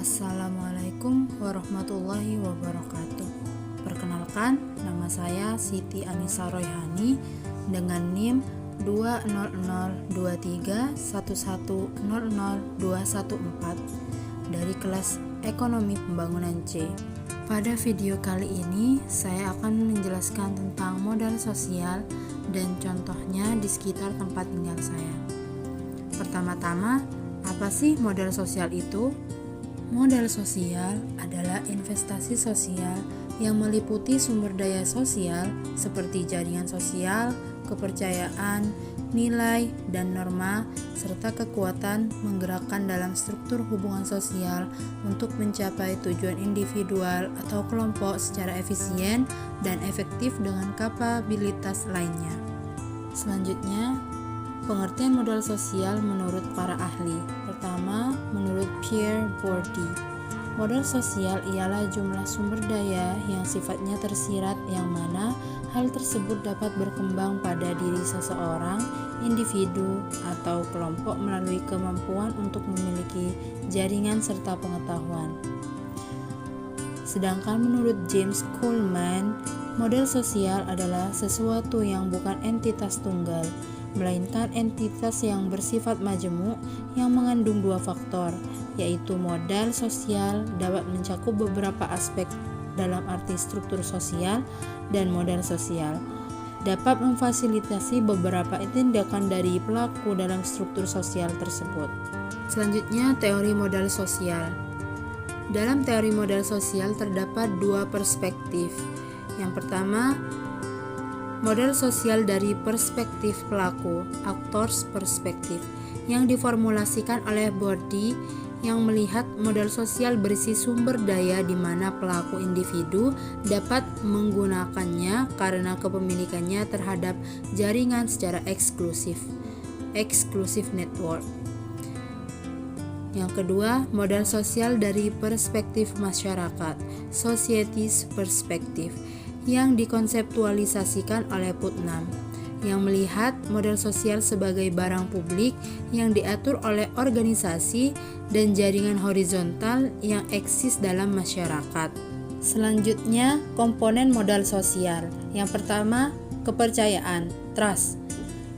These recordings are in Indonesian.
Assalamualaikum warahmatullahi wabarakatuh. Perkenalkan, nama saya Siti Anissa Royhani dengan NIM 2002311000214 dari kelas Ekonomi Pembangunan C. Pada video kali ini, saya akan menjelaskan tentang modal sosial dan contohnya di sekitar tempat tinggal saya. Pertama-tama, apa sih modal sosial itu? Modal sosial adalah investasi sosial yang meliputi sumber daya sosial seperti jaringan sosial, kepercayaan, nilai, dan norma, serta kekuatan menggerakkan dalam struktur hubungan sosial untuk mencapai tujuan individual atau kelompok secara efisien dan efektif dengan kapabilitas lainnya. Selanjutnya, pengertian modal sosial menurut para ahli. Pertama, menurut Pierre Bourdieu, modal sosial ialah jumlah sumber daya yang sifatnya tersirat yang mana hal tersebut dapat berkembang pada diri seseorang, individu, atau kelompok melalui kemampuan untuk memiliki jaringan serta pengetahuan. Sedangkan menurut James Coleman, modal sosial adalah sesuatu yang bukan entitas tunggal, melainkan entitas yang bersifat majemuk yang mengandung dua faktor, yaitu modal sosial dapat mencakup beberapa aspek dalam arti struktur sosial dan modal sosial dapat memfasilitasi beberapa tindakan dari pelaku dalam struktur sosial tersebut. Selanjutnya, teori modal sosial. Dalam teori modal sosial terdapat dua perspektif. Yang pertama, modal sosial dari perspektif pelaku, actors perspektif, yang diformulasikan oleh Bourdieu yang melihat modal sosial berisi sumber daya di mana pelaku individu dapat menggunakannya karena kepemilikannya terhadap jaringan secara eksklusif network. Yang kedua, modal sosial dari perspektif masyarakat, society's perspective, yang dikonseptualisasikan oleh Putnam, yang melihat modal sosial sebagai barang publik yang diatur oleh organisasi dan jaringan horizontal yang eksis dalam masyarakat. Selanjutnya, komponen modal sosial. Yang pertama, kepercayaan, trust.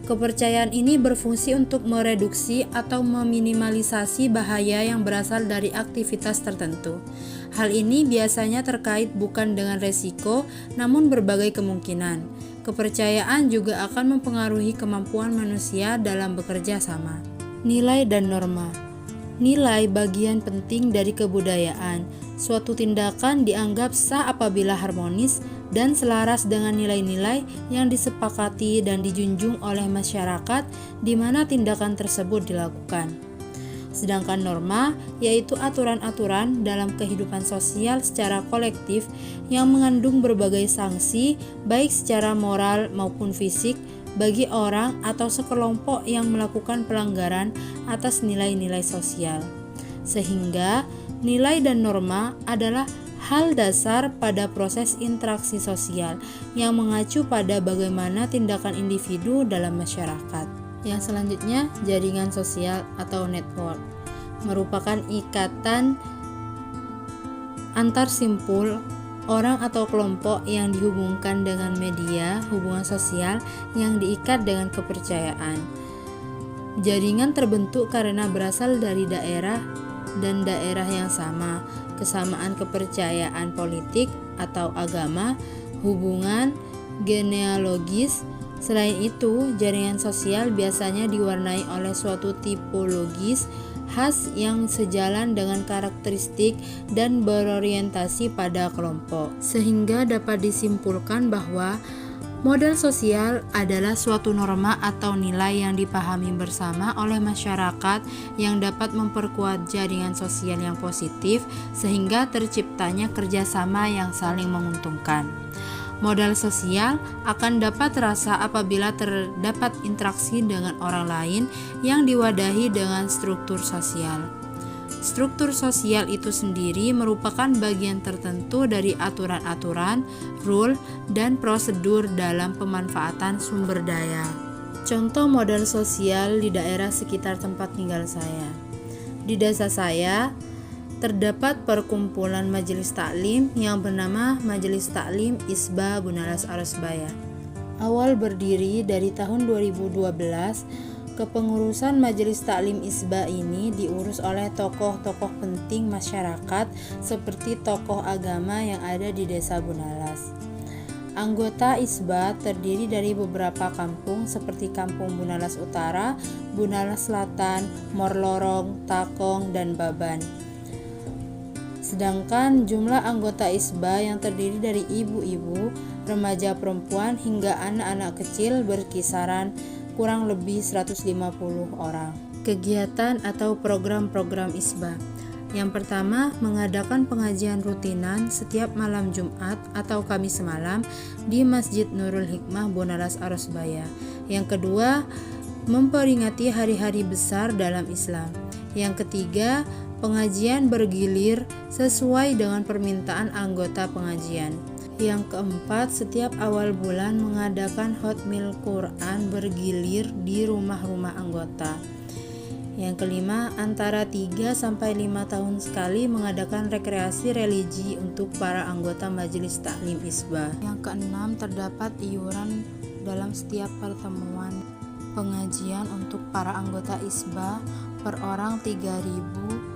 Kepercayaan ini berfungsi untuk mereduksi atau meminimalisasi bahaya yang berasal dari aktivitas tertentu. Hal ini biasanya terkait bukan dengan resiko, namun berbagai kemungkinan. Kepercayaan juga akan mempengaruhi kemampuan manusia dalam bekerja sama. Nilai dan norma. Nilai bagian penting dari kebudayaan. Suatu tindakan dianggap sah apabila harmonis dan selaras dengan nilai-nilai yang disepakati dan dijunjung oleh masyarakat di mana tindakan tersebut dilakukan. Sedangkan norma yaitu aturan-aturan dalam kehidupan sosial secara kolektif yang mengandung berbagai sanksi baik secara moral maupun fisik bagi orang atau sekelompok yang melakukan pelanggaran atas nilai-nilai sosial. Sehingga nilai dan norma adalah hal dasar pada proses interaksi sosial yang mengacu pada bagaimana tindakan individu dalam masyarakat. Yang selanjutnya, jaringan sosial atau network merupakan ikatan antar simpul orang atau kelompok yang dihubungkan dengan media hubungan sosial yang diikat dengan kepercayaan. Jaringan terbentuk karena berasal dari daerah dan daerah yang sama, kesamaan kepercayaan politik atau agama, hubungan genealogis. Selain itu, jaringan sosial biasanya diwarnai oleh suatu tipologis khas yang sejalan dengan karakteristik dan berorientasi pada kelompok. Sehingga dapat disimpulkan bahwa modal sosial adalah suatu norma atau nilai yang dipahami bersama oleh masyarakat yang dapat memperkuat jaringan sosial yang positif sehingga terciptanya kerjasama yang saling menguntungkan. Modal sosial akan dapat terasa apabila terdapat interaksi dengan orang lain yang diwadahi dengan struktur sosial. Struktur sosial itu sendiri merupakan bagian tertentu dari aturan-aturan, rule, dan prosedur dalam pemanfaatan sumber daya. Contoh modal sosial di daerah sekitar tempat tinggal saya. Di desa saya, terdapat perkumpulan majelis taklim yang bernama Majelis Taklim Isba Bunalas Arosbaya. Awal berdiri dari tahun 2012, kepengurusan Majelis Taklim Isba ini diurus oleh tokoh-tokoh penting masyarakat seperti tokoh agama yang ada di Desa Bunalas. Anggota Isba terdiri dari beberapa kampung seperti Kampung Bunalas Utara, Bunalas Selatan, Morlorong, Takong, dan Baban. Sedangkan jumlah anggota Isba yang terdiri dari ibu-ibu, remaja perempuan, hingga anak-anak kecil berkisaran kurang lebih 150 orang. Kegiatan atau program-program Isba. Yang pertama, mengadakan pengajian rutinan setiap malam Jumat atau Kamis malam di Masjid Nurul Hikmah Bunalas Arosbaya. Yang kedua, memperingati hari-hari besar dalam Islam. Yang ketiga, pengajian bergilir sesuai dengan permintaan anggota pengajian. Yang keempat, setiap awal bulan mengadakan hotmil Quran bergilir di rumah-rumah anggota. Yang kelima, antara 3 sampai 5 tahun sekali mengadakan rekreasi religi untuk para anggota Majelis Taklim Isba. Yang keenam, terdapat iuran dalam setiap pertemuan pengajian untuk para anggota Isba per orang 3.000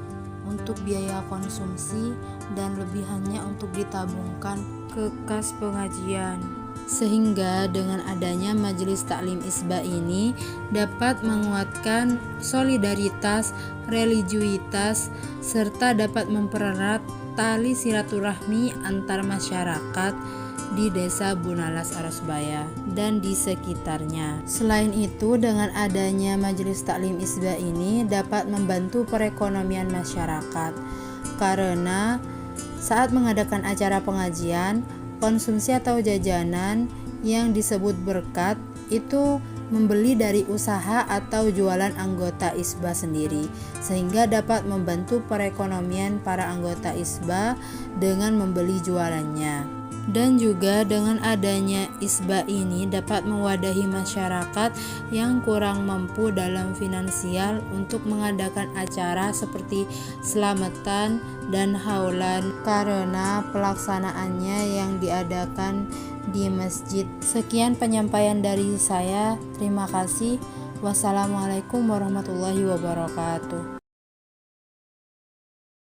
untuk biaya konsumsi dan lebihannya untuk ditabungkan ke kas pengajian. Sehingga dengan adanya Majelis Taklim Isba ini dapat menguatkan solidaritas, religiusitas, serta dapat mempererat tali silaturahmi antar masyarakat di Desa Bunalas Arosbaya dan di sekitarnya. Selain itu, dengan adanya Majelis Taklim Isba ini dapat membantu perekonomian masyarakat, karena saat mengadakan acara pengajian, konsumsi atau jajanan yang disebut berkat itu membeli dari usaha atau jualan anggota Isba sendiri, sehingga dapat membantu perekonomian para anggota Isba dengan membeli jualannya. Dan juga dengan adanya Isba ini dapat mewadahi masyarakat yang kurang mampu dalam finansial untuk mengadakan acara seperti selamatan dan haulan, karena pelaksanaannya yang diadakan di masjid. Sekian penyampaian dari saya. Terima kasih. Wassalamualaikum warahmatullahi wabarakatuh.